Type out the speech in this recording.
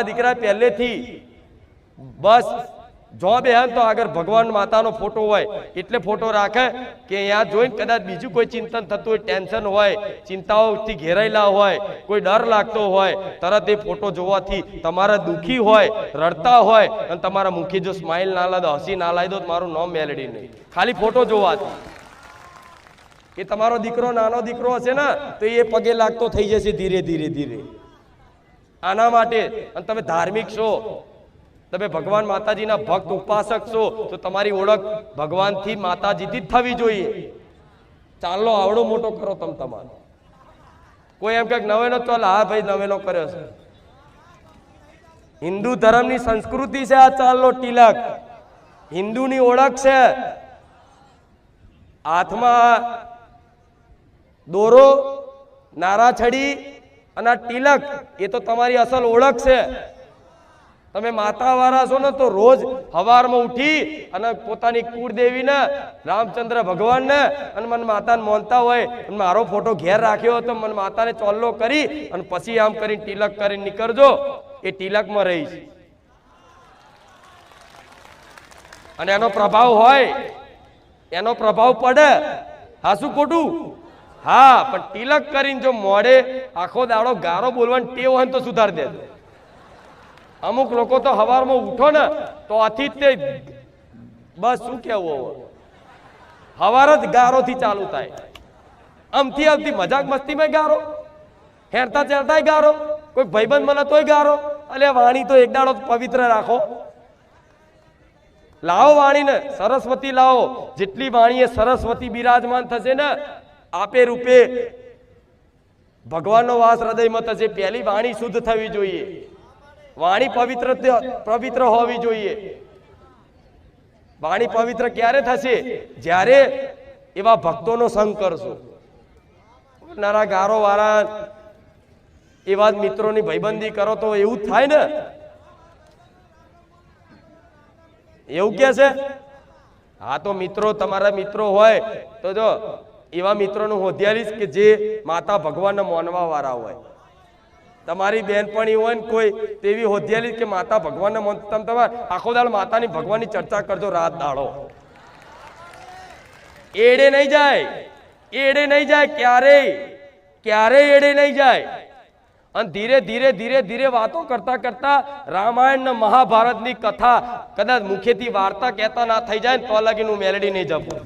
દીકરા પહેલેથી બસ જો બેહન તો આગળ ભગવાન માતાનો ફોટો હોય એટલે ફોટો રાખે કે અહીંયા જોઈને કદાચ બીજું કોઈ ચિંતન થતું હોય, ટેન્શન હોય, ચિંતાઓથી ઘેરાયેલા હોય, કોઈ ડર લાગતો હોય, તરત એ ફોટો જોવાથી તમારા દુખી હોય, રડતા હોય અને તમારા મુખે જો સ્માઇલ ના લાદો, હસી ના લાવી દો તો મારું નામ મેલેડી નહીં, ખાલી ફોટો જોવાથી. એ તમારો દીકરો નાનો દીકરો હશે ને તો એ પગે લાગતો થઈ જશે ધીરે ધીરે ધીરે. આના માટે અને તમે ધાર્મિક છો, તમે ભગવાન માતાજીના ભક્ત ઉપાસક છો તો તમારી ઓળખ ભગવાનથી માતાજીથી જ થવી જોઈએ. ચાલો આવડો મોટો કરો તમે તમારો. કોઈ એમ કે નવેનો ચાલ, હા ભાઈ નવેનો કર્યો છે. હિન્દુ ધર્મની સંસ્કૃતિ છે આ ચાલનો તિલક, હિન્દુની ઓળખ છે. હાથમાં દોરો, નારાછડી અને તિલક એ તો તમારી અસલ ઓળખ છે. તમે માતા વાળા છો ને તો રોજ સવારમાં ઉઠી અને પોતાની કુળદેવીને, રામચંદ્ર ભગવાનને અને મને માતાને માનતા હોય અને મારો ફોટો ઘેર રાખ્યો તો મને માતાને ચોલ્લો કરી અને પછી આમ કરીને તિલક કરીને નીકળજો. એ તિલકમાં રહીશ અને એનો પ્રભાવ હોય, એનો પ્રભાવ પડે. હા શું ખોટું? હા, પણ તિલક કરીને જો મોડે આખો દાડો ગારો બોલવાની ટેવ હોય તો સુધારી દેજો. અમુક લોકો તો સવારમાં ઉઠો ને તો આથી જ તે બસ શું કેવું, સવાર જ ગારોથી ચાલુ થાય. આમથી આવતી મજાક મસ્તીમાં ગારો, હેરતા ચેરતા ગારો, કોઈ ભાઈબંધ મળે તોય ગારો. અલે વાણી તો એક દાડો પવિત્ર રાખો. લાવો વાણીને, સરસ્વતી લાવો. જેટલી વાણીએ સરસ્વતી બિરાજમાન થશે ને આપે રૂપે ભગવાનનો વાસ હૃદયમાં થશે. પહેલી વાણી શુદ્ધ થવી જોઈએ, વાણી પવિત્ર હોવી જોઈએ. વાણી પવિત્ર ક્યારે થશે? જ્યારે એવા ભક્તોનો સંગ કરશો. નારા ગારો વાળા એવા મિત્રોની ભાઈબંધી કરો તો એવું થાય ને. એવું કે છે? હા, તો મિત્રો તમારા મિત્રો હોય તો જો એવા મિત્રોનું હોધ્યાલીશ કે જે માતા ભગવાનને માનવા વાળા હોય. તમારી બેનપણી હોય ને કોઈ તેવી હોધ્યાલી કે માતા ભગવાનને માનતા, તમારે આખો દાડો માતાની ભગવાનની ચર્ચા કરજો રાત દાડો. એડે નહીં જાય, એડે નહીં જાય, ક્યારેય એડે નહીં જાય. અને ધીરે ધીરે ધીરે ધીરે વાતો કરતા કરતા રામાયણ ને મહાભારતની કથા કદાચ મુખેથી વાર્તા કહેતા ના થઈ જાય ને તો લાગીનું મેલેડી નહીં જપું.